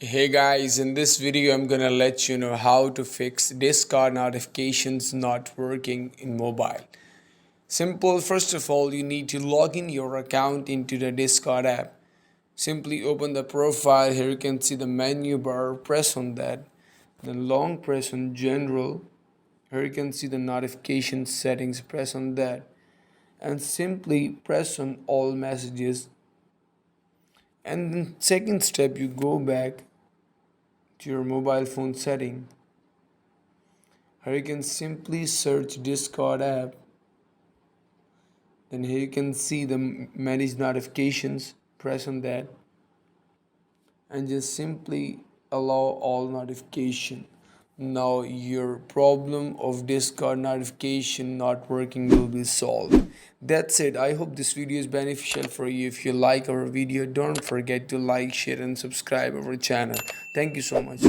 Hey guys, in this video I'm gonna let you know how to fix Discord notifications not working in mobile. Simple, first of all you need to log in your account into the Discord app. Simply open the profile, here you can see the menu bar, press on that. Then long press on general, here you can see the notification settings, press on that. And simply press on all messages. And then second step you go back to your mobile phone setting. Here you can simply search Discord app. Then here you can see the manage notifications. Press on that and just simply allow all notification. Now your problem of Discord notification not working will be solved. That's it. I hope this video is beneficial for you. If you like our video, don't forget to like, share and subscribe our channel. Thank you so much.